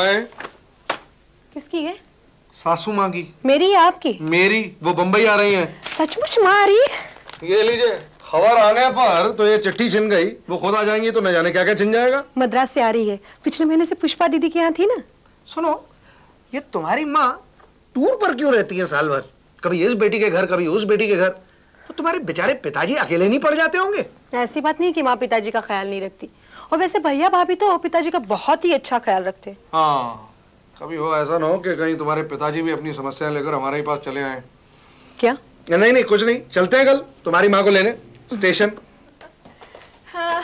है। किसकी है? सासू माँ की। मेरी या आपकी? मेरी। वो बम्बई आ रही हैं। सचमुच माँ आ रही है? ये लीजिए, खबर आने पर तो ये चिट्ठी छिन गई, वो खुद आ जाएंगी तो न जाने क्या क्या छिन जाएगा। मद्रास से आ रही है, पिछले महीने से पुष्पा दीदी के यहाँ थी ना। सुनो, ये तुम्हारी माँ टूर पर क्यों रहती है साल भर? कभी इस बेटी के घर, कभी उस बेटी के घर। तो तुम्हारे बेचारे पिताजी अकेले नहीं पड़ जाते होंगे? ऐसी बात नहीं कि माँ पिताजी का ख्याल नहीं रखती, और वैसे भैया भाभी तो पिताजी का बहुत ही अच्छा ख्याल रखते हैं। हाँ, कभी हो ऐसा ना हो कि कहीं तुम्हारे पिताजी भी अपनी समस्याएं लेकर हमारे ही पास चले आए। क्या? नहीं नहीं, कुछ नहीं, चलते हैं कल तुम्हारी माँ को लेने स्टेशन। हाँ,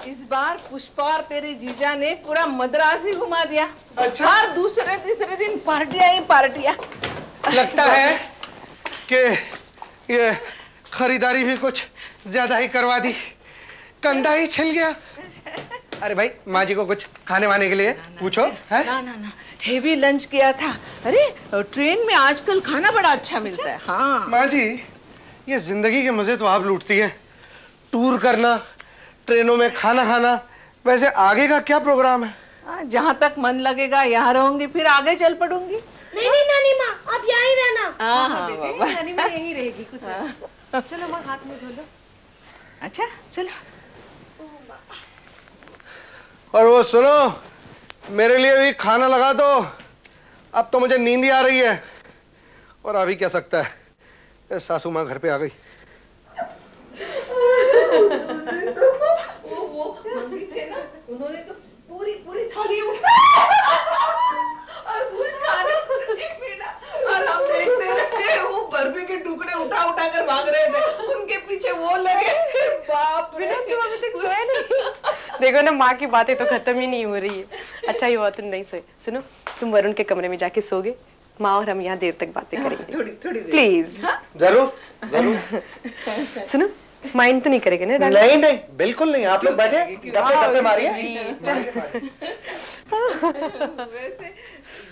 इस बार पुष्पा और तेरे जीजा ने पूरा मद्रास ही घुमा दिया। अच्छा। हर दूसरे तीसरे दिन पार्टियां ही पार्टियां। लगता है कि ये खरीदारी भी कुछ ज्यादा ही करवा दी, कंधा ही छिल गया। अरे भाई, माँ जी को कुछ खाने वाने के लिए पूछो। है ना ना ना, हेवी लंच किया था। अरे ट्रेन में आजकल खाना बड़ा अच्छा मिलता है। हाँ माँ जी, ये जिंदगी के मजे तो आप लूटती हैं, टूर करना, ट्रेनों में खाना खाना। वैसे आगे का क्या प्रोग्राम है? जहाँ तक मन लगेगा यहाँ रहूंगी, फिर आगे चल पड़ूंगी। नहीं नहीं नानी माँ, आप यहाँ ही रहना। हाँ बाबा, नानी माँ यहीं रहेगी कुछ। चलो माँ, हाथ में धो लो। अच्छा चलो। और वो सुनो, मेरे लिए भी खाना लगा दो, अब तो मुझे नींद ही आ रही है। और अभी क्या सकता है, सासू माँ घर पे आ गई। वो मंगी थे ना, उन्होंने तो पूरी पूरी थाली उठा और कुछ खाने को नहीं मिला, और हम देखते रहे वो बर्फी के टुकड़े उठा उठा कर भाग रहे थे, उनके पीछे वो लगे। बाप रे, तुम अभी तक सोए नहीं? देखो ना, माँ की बातें तो खत्म ही नहीं हो रही है। अच्छा ही हुआ तुम नहीं सोए। सुनो, तुम वरुण के कमरे में जाके सोगे, माँ और हम यहाँ देर तक बातें करेंगे। थोड़ी थोड़ी प्लीज। जरूर जरूर। सुनो, माइंड तो नहीं करेंगे ना? नहीं नहीं, बिल्कुल नहीं। आप लोग बैठे, गप्पे गप्पे मारिए। वैसे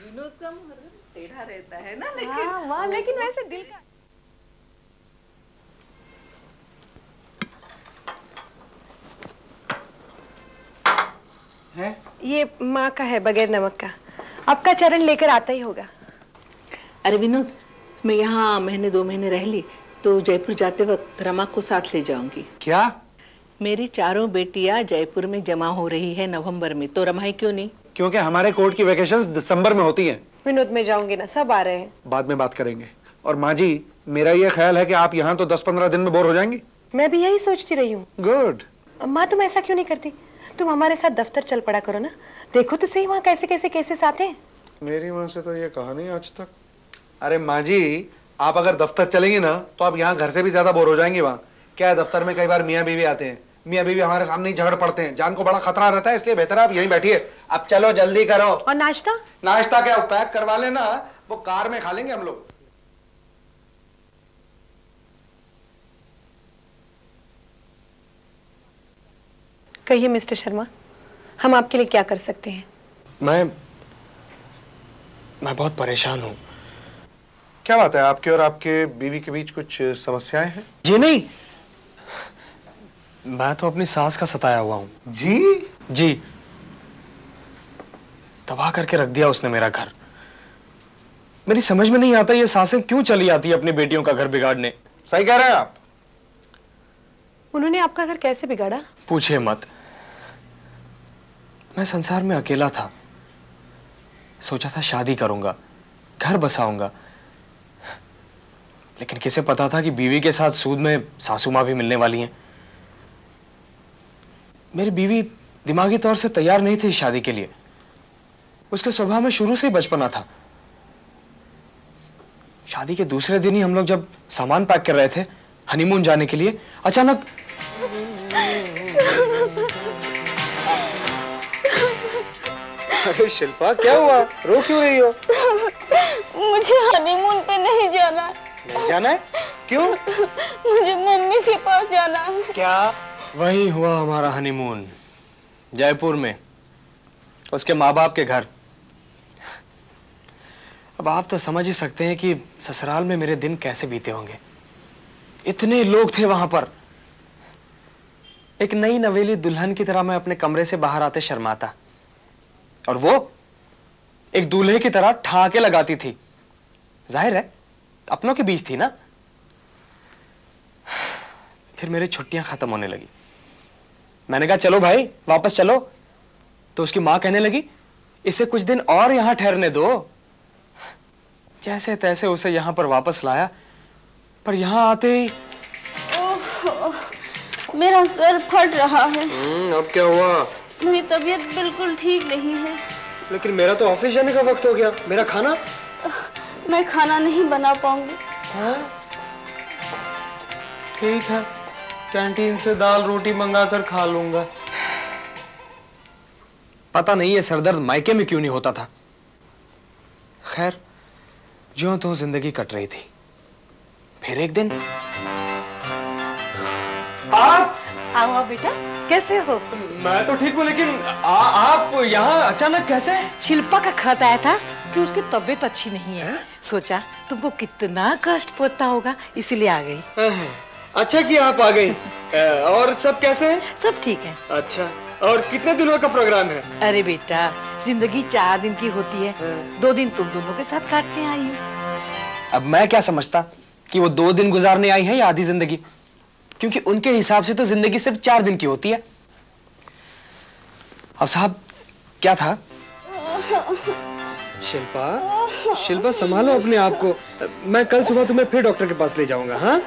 विनोद का मुंह टेढ़ा रहता है ना, लेकिन हाँ, लेकिन वैसे दिल का। है? ये माँ का है, बगैर नमक का। आपका चरण लेकर आता ही होगा। अरे विनोद, मैं यहाँ महीने 2 महीने रह ली तो जयपुर जाते वक्त रमा को साथ ले जाऊंगी। क्या? मेरी चारों बेटियां जयपुर में जमा हो रही है नवंबर में, तो रमा ही क्यों नहीं? क्योंकि हमारे कोर्ट की वेकेशंस दिसंबर में होती हैं। विनोद में जाऊंगी ना, सब आ रहे हैं। बाद में बात करेंगे। और माँ जी, मेरा ये ख्याल है कि आप यहाँ तो 10-15 दिन में बोर हो जाएंगी। मैं भी यही सोचती रही हूँ। गुड। माँ, तुम ऐसा क्यों नहीं करती? तुम हमारे साथ दफ्तर चल पड़ा करो ना। देखो तो सही वहाँ कैसे कैसे केसेस आते हैं। मेरी माँ से तो ये कहा नहीं आज तक। अरे माँ जी, आप अगर दफ्तर चलेंगी ना तो आप यहाँ घर से भी ज्यादा बोर हो जाएंगी। वहाँ क्या है, दफ्तर में कई बार मियाँ बीवी आते हैं, मियाँ बीवी हमारे सामने ही झगड़ पड़ते हैं, जान को बड़ा खतरा रहता है, इसलिए बेहतर है आप यहीं बैठिए। अब चलो जल्दी करो। और नाश्ता? नाश्ता क्या, पैक करवा लेना, वो कार में खा लेंगे हम लोग। कहिए मिस्टर शर्मा, हम आपके लिए क्या कर सकते हैं? मैं बहुत परेशान हूँ। क्या बात है, आपके और आपके बीवी के बीच कुछ समस्याएं हैं? जी नहीं, मैं तो अपनी सास का सताया हुआ हूँ। जी? तबाह करके रख दिया उसने मेरा घर। मेरी समझ में नहीं आता ये सासें क्यों चली आती है अपनी बेटियों का घर बिगाड़ने। सही कह रहे हैं आप। उन्होंने आपका घर कैसे बिगाड़ा? पूछे मत। मैं संसार में अकेला था, सोचा था शादी करूंगा, घर बसाऊंगा, लेकिन किसे पता था कि बीवी के साथ सूद में सासू माँ भी मिलने वाली हैं। मेरी बीवी दिमागी तौर से तैयार नहीं थी शादी के लिए। उसके स्वभाव में शुरू से ही बचपना था। शादी के दूसरे दिन ही हम लोग जब सामान पैक कर रहे थे हनीमून जाने के लिए, अचानक अरे शिल्पा, क्या हुआ, रो क्यों रही हो? मुझे हनीमून पे नहीं जाना है। नहीं जाना है? क्यों? मुझे मम्मी के पास जाना है। क्या? वही हुआ हमारा हनीमून, जयपुर में, उसके माँ बाप के घर। अब आप तो समझ ही सकते हैं कि ससुराल में मेरे दिन कैसे बीते होंगे। इतने लोग थे वहां पर। एक नई नवेली दुल्हन की तरह मैं अपने कमरे से बाहर आते शर्माता। और वो एक दूल्हे की तरह ठहाके लगाती थी। जाहिर है अपनों के बीच थी ना। फिर मेरी छुट्टियां खत्म होने लगी। मैंने कहा चलो भाई वापस चलो, तो उसकी मां कहने लगी इसे कुछ दिन और यहां ठहरने दो। जैसे तैसे उसे यहां पर वापस लाया, पर यहां आते ही मेरा सर फट रहा है। अब क्या हुआ? मेरी तबीयत बिल्कुल ठीक नहीं है। लेकिन मेरा तो ऑफिस जाने का वक्त हो गया। मेरा खाना? मैं खाना नहीं बना पाऊंगी। ठीक है, कैंटीन से दाल रोटी मंगाकर खा लूंगा। पता नहीं ये सरदर्द मायके में क्यों नहीं होता था। खैर, ज्यों तो जिंदगी कट रही थी। फिर एक दिन आप आओ बेटा, कैसे हो? मैं तो ठीक हूँ, लेकिन आप यहाँ अचानक कैसे? शिल्पा का खत आया था कि उसकी तबीयत अच्छी नहीं है। सोचा तुमको कितना कष्ट पड़ता होगा, इसलिए आ गई। अच्छा कि आप आ गई। और सब कैसे हैं? सब ठीक है। अच्छा, और कितने दिनों का प्रोग्राम है? अरे बेटा, जिंदगी 4 दिन की होती है, 2 दिन तुम दोनों के साथ काटने आई हूँ। अब मैं क्या समझता कि वो 2 दिन गुजारने आई है या आधी जिंदगी, क्योंकि उनके हिसाब से तो जिंदगी सिर्फ 4 दिन की होती है। अब साहब क्या था? शिल्पा संभालो अपने आप को। मैं कल सुबह तुम्हें फिर डॉक्टर के पास ले जाऊंगा। हाँ,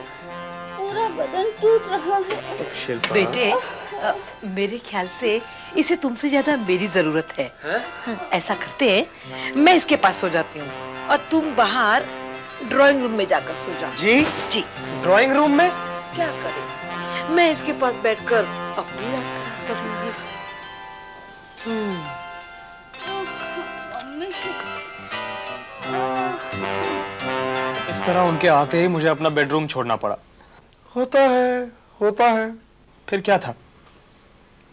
पूरा बदन टूट रहा है। शिल्पा बेटे, मेरे ख्याल से इसे तुमसे ज्यादा मेरी जरूरत है। ऐसा करते हैं, मैं इसके पास सो जाती हूँ और तुम बाहर ड्राइंग रूम में जाकर सो जाओ। जी जी। ड्राइंग रूम में? क्या करें, मैं इसके पास बैठकर अपनी रात खराब कर लूंगी। इस तरह उनके आते ही मुझे अपना बेडरूम छोड़ना पड़ा। होता है। फिर क्या था?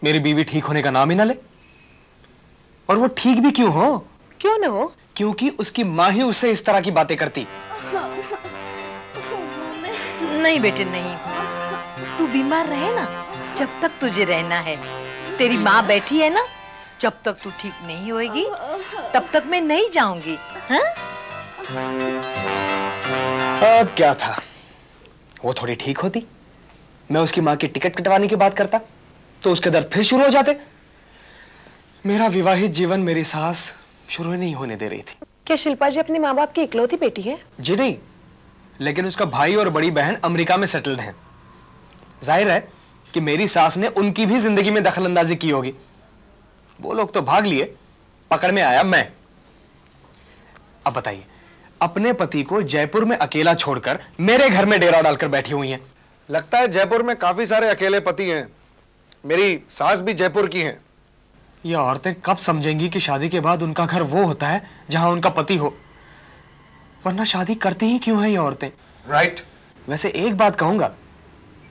मेरी बीवी ठीक होने का नाम ही ना ले। और वो ठीक भी क्यों हो? क्यों ना हो? क्योंकि उसकी माँ ही उससे इस तरह की बातें करती। नहीं बेटे नहीं, तू बीमार रहे ना, जब तक तुझे रहना है। तेरी माँ बैठी है ना, जब तक तू ठीक नहीं होएगी तब तक मैं नहीं जाऊंगी। हाँ? अब क्या था, वो थोड़ी ठीक होती, मैं उसकी माँ की टिकट कटवाने की बात करता तो उसके दर्द फिर शुरू हो जाते। मेरा विवाहित जीवन मेरी सास शुरू नहीं होने दे रही थी। क्या शिल्पा जी अपने माँ बाप की इकलौती बेटी है? जी नहीं, लेकिन उसका भाई और बड़ी बहन अमेरिका में सेटल्ड हैं। जाहिर है कि मेरी सास ने उनकी भी जिंदगी में दखलंदाजी की होगी। वो लोग तो भाग लिए, पकड़ में आया मैं। अब बताइए, अपने पति को जयपुर में अकेला छोड़कर मेरे घर में डेरा डालकर बैठी हुई हैं। लगता है जयपुर में काफी सारे अकेले पति हैं। मेरी सास भी जयपुर की हैं। ये औरतें कब समझेंगी कि शादी के बाद उनका घर वो होता है जहां उनका पति हो, वरना शादी करती ही क्यों है ये औरतें? राइट। वैसे एक बात कहूंगा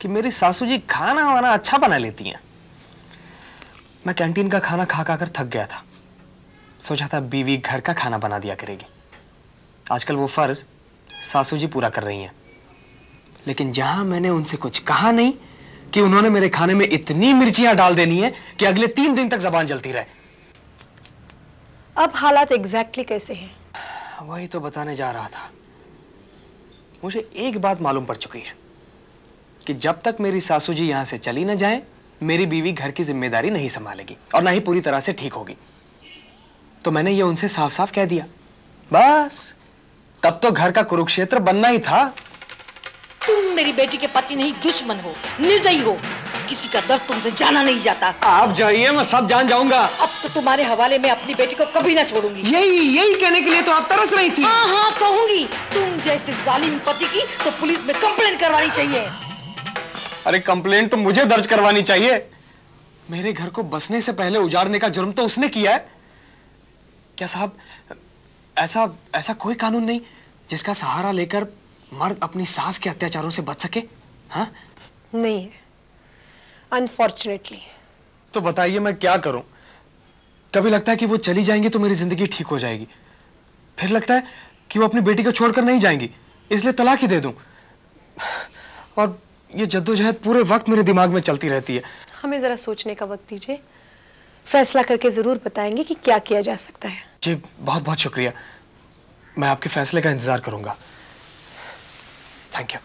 कि मेरी सासू जी खाना वाना अच्छा बना लेती हैं। मैं कैंटीन का खाना खा खा कर थक गया था। सोचा था बीवी घर का खाना बना दिया करेगी। आजकल वो फर्ज सासू जी पूरा कर रही हैं। लेकिन जहां मैंने उनसे कुछ कहा नहीं कि उन्होंने मेरे खाने में इतनी मिर्चियां डाल देनी है कि अगले 3 दिन तक जबान जलती रहे। अब हालात एग्जैक्टली कैसे हैं? वही तो बताने जा रहा था। मुझे एक बात मालूम पड़ चुकी है कि जब तक मेरी सासू जी यहां से चली न जाए, मेरी बीवी घर की जिम्मेदारी नहीं संभालेगी और ना ही पूरी तरह से ठीक होगी। तो मैंने ये उनसे साफ साफ कह दिया। बस तब तो घर का कुरुक्षेत्र बनना ही था। तुम मेरी बेटी के पति नहीं दुश्मन हो, निर्दयी हो। किसी का दर्द तुमसे जाना नहीं जाता। आप जाइए, मैं सब जान जाऊंगा। अब तो तुम्हारे हवाले में अपनी बेटी को कभी ना छोड़ूंगी। यही कहने के लिए तो आप तरस रही थी। हाँ कहूंगी। तुम जैसे जालिम पति की तो पुलिस में कंप्लेंट करवानी चाहिए। अरे कंप्लेंट तो मुझे दर्ज करवानी चाहिए। मेरे घर को बसने से पहले उजाड़ने का जुर्म तो उसने किया है। क्या साहब, ऐसा कोई कानून नहीं जिसका सहारा लेकर मर्द अपनी सास के अत्याचारों से बच सके? हाँ? नहीं है, अनफॉर्चुनेटली। तो बताइए मैं क्या करूं? कभी लगता है कि वो चली जाएंगी तो मेरी जिंदगी ठीक हो जाएगी, फिर लगता है कि वो अपनी बेटी को छोड़कर नहीं जाएंगी, इसलिए तलाक ही दे दूं। और ये जद्दोजहद पूरे वक्त मेरे दिमाग में चलती रहती है। हमें जरा सोचने का वक्त दीजिए। फैसला करके जरूर बताएंगे कि क्या किया जा सकता है। जी बहुत बहुत शुक्रिया, मैं आपके फैसले का इंतजार करूंगा। Thank you.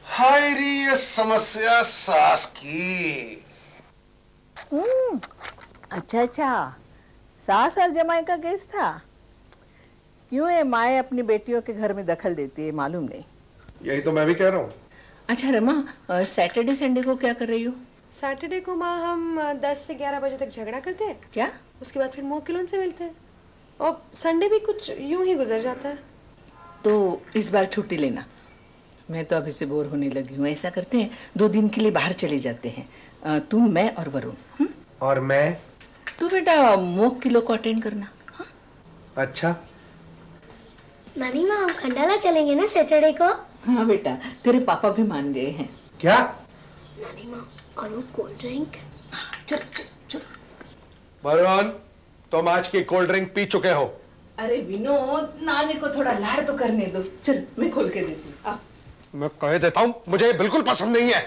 हाय री ये समस्या सास की। अच्छा, सास और जमाई का केस था। क्यों है माए अपनी बेटियों के घर में दखल देती है, मालूम नहीं। यही तो मैं भी कह रहा हूँ। अच्छा रमा, सैटरडे संडे को क्या कर रही हो? सैटरडे को माँ हम 10 से 11 बजे तक झगड़ा करते हैं। क्या? उसके बाद फिर मोकिलों से मिलते हैं और संडे भी कुछ यूं ही गुजर जाता है। तो इस बार छुट्टी लेना, मैं तो अभी से बोर होने लगी हूँ। ऐसा करते हैं 2 दिन के लिए बाहर चले जाते हैं, तुम, मैं और वरुण। और मैं? तू बेटा मोक किलो को अटेंड करना। हाँ? अच्छा नानी माँ, हम खंडाला चलेंगे ना सैटरडे को? हाँ बेटा, तेरे पापा भी मान गए हैं। क्या? नानी माँ, और वो कोल्ड ड्रिंक। चल चल चल। वरुण, तुम आज की कोल्ड ड्रिंक पी चुके हो। अरे विनोद, नानी को थोड़ा लाड़ तो करने दो। चल मैं खोल के देती हूँ। मैं कह देता हूँ, मुझे ये बिल्कुल पसंद नहीं है।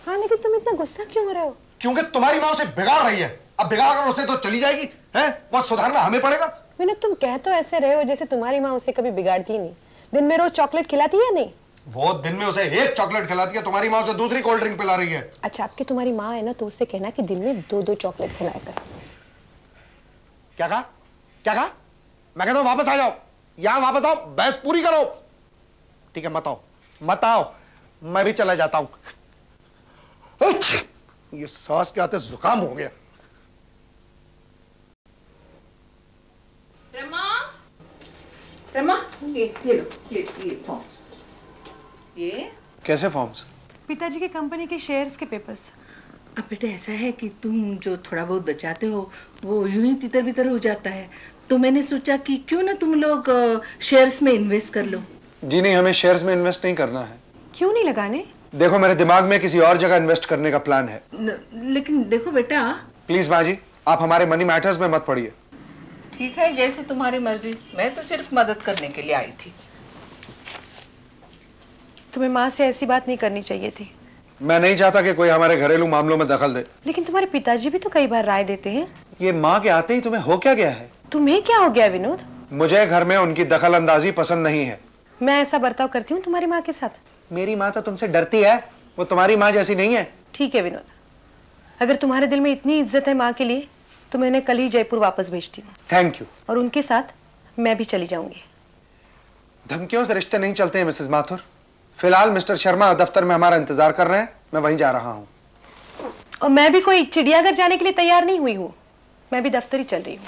हाँ, लेकिन तुम इतना गुस्सा क्यों हो रहे हो? क्योंकि तुम्हारी माँ उसे बिगाड़ रही है। अब बिगाड़ कर उसे तो चली जाएगी, हैं? बहुत सुधारना हमें पड़ेगा। विनोद, तुम कह तो ऐसे रहे हो जैसे तुम्हारी माँ उसे कभी बिगाड़ती ही नहीं। दिन में रोज चॉकलेट खिलाती है नहीं? वो दिन में उसे एक चॉकलेट खिलाती है, तुम्हारी माँ उसे दूसरी कोल्ड ड्रिंक पिला रही है। अच्छा, आपकी तुम्हारी माँ है ना, तो उससे कहना कि दिन में 2-2 चॉकलेट खिलाया कर। क्या कहा? क्या कहा? मैं कहता हूँ वापस आ जाओ, यहाँ वापस आओ, बहस पूरी करो। ठीक है, मत आओ, मत आओ, मैं भी चला जाता हूँ। ये सांस के आते जुकाम हो गया। रमा, ये लो, ये फॉर्म्स। ये कैसे फॉर्म्स? पिताजी के कंपनी के शेयर्स के पेपर्स। अब बेटा ऐसा है कि तुम जो थोड़ा बहुत बचाते हो वो यूं ही तितर बितर हो जाता है, तो मैंने सोचा कि क्यों ना तुम लोग शेयर्स में इन्वेस्ट कर लो। जी नहीं, हमें शेयर्स में इन्वेस्ट नहीं करना है। क्यों नहीं लगाने? देखो, मेरे दिमाग में किसी और जगह इन्वेस्ट करने का प्लान है। लेकिन देखो बेटा। प्लीज माँ जी, आप हमारे मनी मैटर्स में मत पड़िए। ठीक है, जैसे तुम्हारी मर्जी, मैं तो सिर्फ मदद करने के लिए आई थी। तुम्हें माँ से ऐसी बात नहीं करनी चाहिए थी। मैं नहीं चाहता कि कोई हमारे घरेलू मामलों में दखल दे। लेकिन तुम्हारे पिताजी भी तो कई बार राय देते हैं। ये माँ के आते ही तुम्हें हो क्या गया है? तुम्हें क्या हो गया विनोद? मुझे घर में उनकी दखल अंदाजी पसंद नहीं है। मैं ऐसा बर्ताव करती हूँ तुम्हारी माँ के साथ? मेरी माँ तो तुमसे डरती है, वो तुम्हारी माँ जैसी नहीं है। ठीक है विनोद, अगर तुम्हारे दिल में इतनी इज्जत है माँ के लिए तो मैं उन्हें कल ही जयपुर वापस भेजती हूँ। Thank you. और उनके साथ मैं भी चली जाऊंगी। धमकियों से रिश्ते नहीं चलते हैं मिसेस माथुर। फिलहाल मिस्टर शर्मा दफ्तर में हमारा इंतजार कर रहे हैं, मैं वहीं जा रहा हूँ। और मैं भी कोई चिड़ियाघर जाने के लिए तैयार नहीं हुई हूँ, मैं भी दफ्तर ही चल रही हूँ।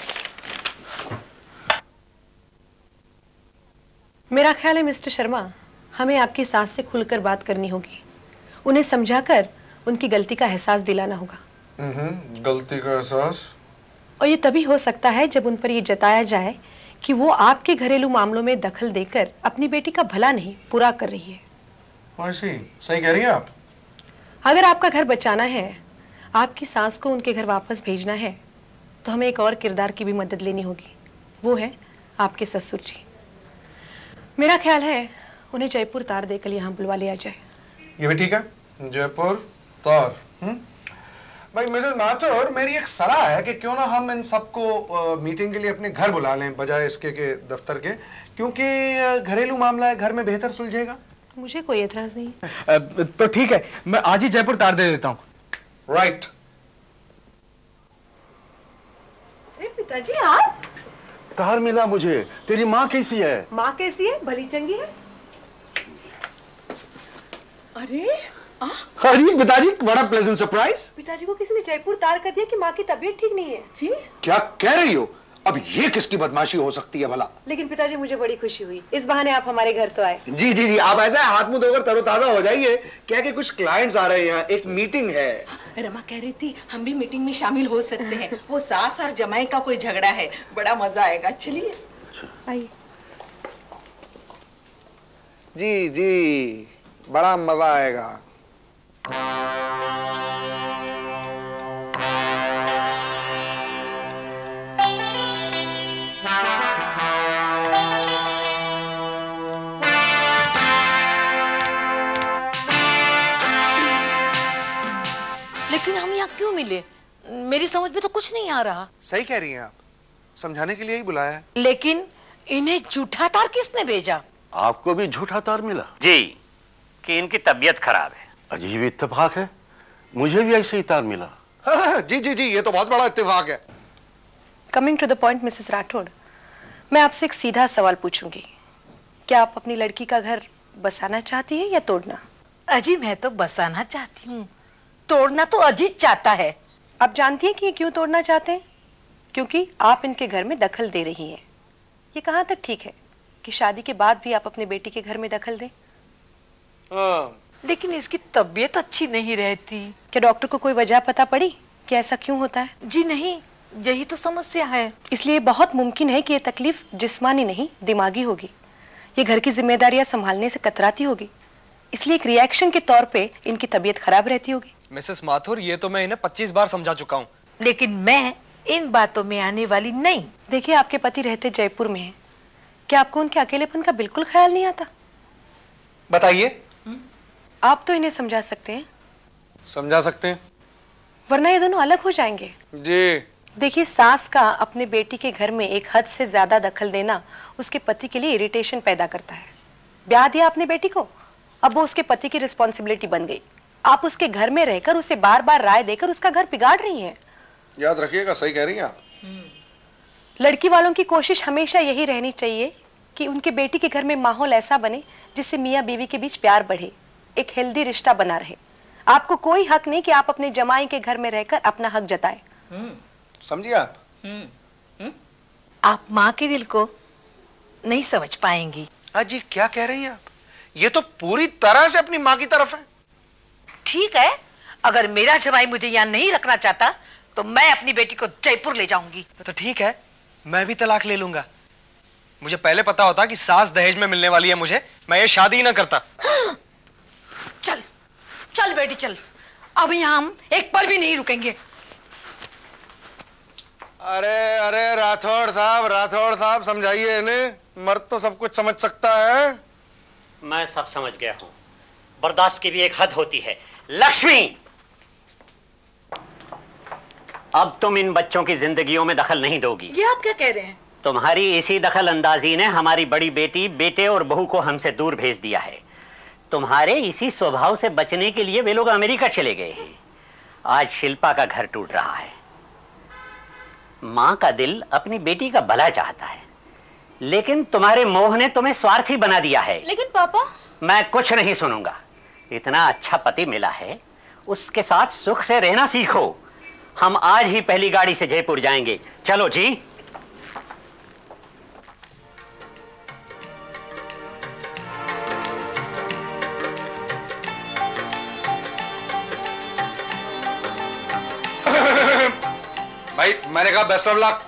मेरा ख्याल है मिस्टर शर्मा, हमें आपकी सास से खुलकर बात करनी होगी। उन्हें समझाकर उनकी गलती का एहसास दिलाना होगा। गलती का एहसास? और ये तभी हो सकता है जब उन पर ये जताया जाए कि वो आपके घरेलू मामलों में दखल देकर अपनी बेटी का भला नहीं बुरा कर रही है। सही कह रही हैं आप। अगर आपका घर बचाना है, आपकी सास को उनके घर वापस भेजना है, तो हमें एक और किरदार की भी मदद लेनी होगी। वो है आपके ससुर जी। मेरा ख्याल है उन्हें जयपुर तार देकर यहाँ बुलवा लिया जाए। ये भी ठीक है, जयपुर तार। भाई मिसेस माथुर, मेरी एक सलाह है कि क्यों ना हम इन सबको मीटिंग के लिए अपने घर बुला लें बजाय इसके के दफ्तर के, क्योंकि घरेलू मामला है, घर में बेहतर सुलझेगा। मुझे कोई एतराज नहीं। तो ठीक है, मैं आज ही जयपुर तार दे देता हूँ। राइट। अरे पिताजी, आप? तार मिला मुझे। तेरी माँ कैसी है? माँ कैसी है? भली चंगी है। अरे अरे पिताजी, बड़ा प्लेजेंट सरप्राइज। पिताजी को किसी ने जयपुर तार कर दिया कि माँ की तबीयत ठीक नहीं है। जी? क्या कह रही हो? अब ये किसकी बदमाशी हो सकती है भला? लेकिन पिताजी, मुझे बड़ी खुशी हुई, इस बहाने आप हमारे घर तो आए। जी जी जी, आप ऐसा हाथ मुंह धोकर तरोताजा हो जाइए। क्या कि कुछ क्लाइंट्स आ रहे हैं यहाँ, एक मीटिंग है। रमा कह रही थी हम भी मीटिंग में शामिल हो सकते हैं। वो सास और जमाई का कोई झगड़ा है, बड़ा मजा आएगा। चलिए आइए। जी जी, बड़ा मजा आएगा। लेकिन हम यहाँ क्यों मिले? मेरी समझ में तो कुछ नहीं आ रहा। सही कह रही हैं आप, समझाने के लिए ही बुलाया है। लेकिन इन्हें झूठा तार किसने भेजा? आपको भी झूठा तार मिला? जी, कि इनकी तबीयत खराब है। अजीब इत्तेफाक है, मुझे भी ऐसे ही तार मिला। हाँ, जी जी जी, ये तो बहुत बड़ा इत्तेफाक है। Coming to the point Mrs Rathore, मैं आपसे एक सीधा सवाल पूछूंगी। क्या आप अपनी लड़की का घर बसाना चाहती है या तोड़ना? अजी मैं तो बसाना चाहती हूँ, तोड़ना तो अजीत चाहता है। आप जानती हैं कि ये क्यों तोड़ना चाहते हैं? क्योंकि आप इनके घर में दखल दे रही हैं। ये कहाँ तक ठीक है कि शादी के बाद भी आप अपने बेटी के घर में दखल दें? लेकिन इसकी तबीयत अच्छी नहीं रहती। क्या डॉक्टर को कोई वजह पता पड़ी कि ऐसा क्यों होता है? जी नहीं, यही तो समस्या है। इसलिए बहुत मुमकिन है कि ये तकलीफ जिस्मानी नहीं दिमागी होगी। ये घर की जिम्मेदारियां संभालने से कतराती होगी, इसलिए एक रिएक्शन के तौर पे इनकी तबीयत खराब रहती होगी। मिसेस माथुर, ये तो मैं इन्हें 25 बार समझा चुका हूँ। लेकिन मैं इन बातों में आने वाली नहीं। देखिए, आपके पति रहते जयपुर में हैं, क्या आपको उनके अकेलेपन का बिल्कुल ख्याल नहीं आता? बताइए। आप तो इन्हें समझा सकते हैं। समझा सकते हैं, वरना ये दोनों अलग हो जाएंगे। जी। देखिए, सास का अपने बेटी के घर में एक हद से ज्यादा दखल देना उसके पति के लिए इरिटेशन पैदा करता है। ब्याह दिया अपने बेटी को, अब वो उसके पति की रिस्पॉन्सिबिलिटी बन गई। आप उसके घर में रहकर उसे बार बार राय देकर उसका घर बिगाड़ रही हैं। याद रखिएगा, सही कह रही हैं आप। लड़की वालों की कोशिश हमेशा यही रहनी चाहिए कि उनके बेटी के घर में माहौल ऐसा बने जिससे मियाँ बीवी के बीच प्यार बढ़े, एक हेल्दी रिश्ता बना रहे। आपको कोई हक नहीं कि आप अपने जमाई के घर में रहकर अपना हक जताएं। समझिए आप? आप माँ के दिल को नहीं समझ पाएंगी। अजी क्या कह रही हैं आप? ये तो पूरी तरह से अपनी माँ की तरफ है। ठीक है, अगर मेरा जमाई मुझे यहाँ नहीं रखना चाहता तो मैं अपनी बेटी को जयपुर ले जाऊंगी। तो ठीक है, मैं भी तलाक ले लूंगा। मुझे पहले पता होता कि सास दहेज में मिलने वाली है मुझे, मैं ये शादी ही ना करता। चल चल बेटी चल, अब यहाँ हम एक पल भी नहीं रुकेंगे। अरे अरे राठौड़ साहब समझाइए इन्हें। मर्द तो सब कुछ समझ सकता है। मैं सब समझ गया हूं, बर्दाश्त की भी एक हद होती है। लक्ष्मी, अब तुम इन बच्चों की जिंदगियों में दखल नहीं दोगी। ये आप क्या कह रहे हैं? तुम्हारी इसी दखल अंदाजी ने हमारी बड़ी बेटी, बेटे और बहू को हमसे दूर भेज दिया है। तुम्हारे इसी स्वभाव से बचने के लिए वे लोग अमेरिका चले गए हैं। आज शिल्पा का घर टूट रहा है। मां का दिल अपनी बेटी का भला चाहता है, लेकिन तुम्हारे मोह ने तुम्हें स्वार्थी बना दिया है। लेकिन पापा, मैं कुछ नहीं सुनूंगा। इतना अच्छा पति मिला है, उसके साथ सुख से रहना सीखो। हम आज ही पहली गाड़ी से जयपुर जाएंगे। चलो जी। भाई मैंने कहा बेस्ट ऑफ लक।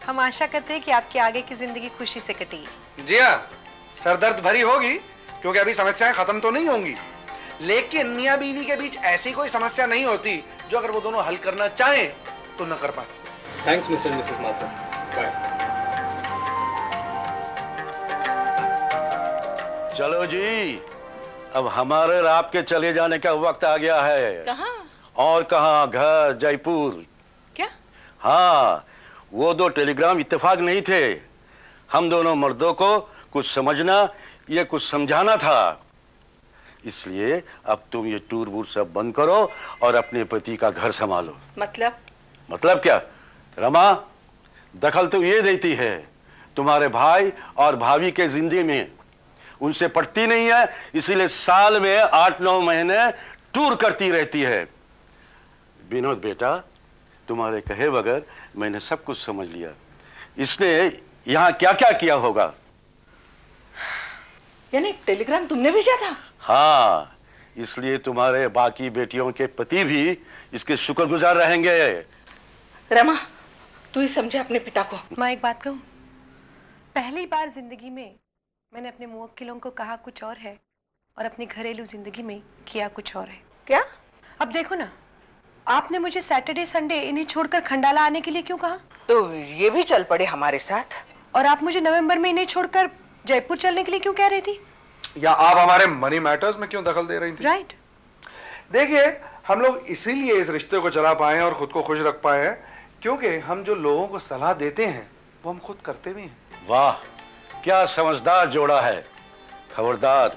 हम आशा करते हैं कि आपकी आगे की जिंदगी खुशी से कटेगी। जी हाँ, सरदर्द भरी होगी क्योंकि अभी समस्याएं खत्म तो नहीं होंगी, लेकिन मियाँ बीवी के बीच ऐसी कोई समस्या नहीं होती जो अगर वो दोनों हल करना चाहें तो न कर पाए। Thanks mister Mrs Mathur. Bye. चलो जी, अब हमारे और आपके चले जाने का वक्त आ गया है। कहाँ? और कहाँ, घर जयपुर। क्या? हाँ, वो दो टेलीग्राम इत्तेफाक नहीं थे। हम दोनों मर्दों को कुछ समझना, ये कुछ समझाना था। इसलिए अब तुम ये टूर वूर सब बंद करो और अपने पति का घर संभालो। मतलब क्या रमा, दखल तो ये देती है तुम्हारे भाई और भाभी के जिंदगी में, उनसे पटती नहीं है, इसीलिए साल में 8-9 महीने टूर करती रहती है। विनोद बेटा, तुम्हारे कहे बगैर मैंने सब कुछ समझ लिया। इसने यहाँ क्या क्या किया होगा। यानी टेलीग्राम तुमने भेजा था? हाँ, इसलिए तुम्हारे बाकी बेटियों के पति भी इसके शुक्रगुजार रहेंगे। रमा, तू ही समझा अपने पिता को। मैं एक बात कहूँ, पहली बार जिंदगी में मैंने अपने मुवक्किलों को कहा कुछ और है और अपनी घरेलू जिंदगी में किया कुछ और है। क्या? अब देखो ना, आपने मुझे सैटरडे संडे इन्हें छोड़कर खंडाला आने के लिए क्यों कहा? तो ये भी चल पड़े हमारे साथ। और आप मुझे नवंबर में इन्हें छोड़कर जयपुर चलने के लिए क्यों कह रही थी? या आप हमारे मनी मैटर्स में क्यों दखल दे रही थी? राइट। देखिए, हम लोग इसीलिए इस रिश्ते को चला पाए हैं और खुद को खुश रख पाए हैं क्योंकि हम जो लोगों को सलाह देते हैं वो हम खुद करते भी हैं। वाह, क्या समझदार जोड़ा है। खबरदार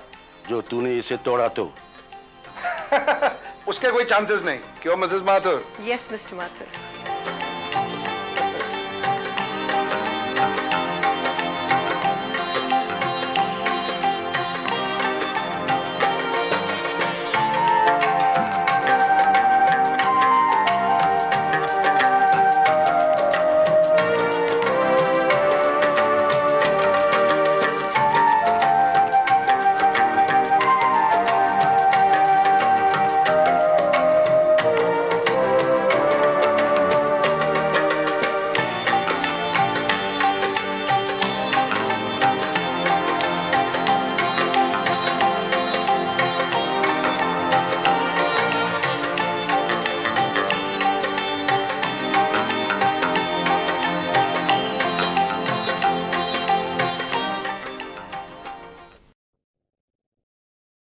जो तूने इसे तोड़ा तो। उसके कोई चांसेस नहीं। क्यों Mrs Mathur? Yes mister Mathur.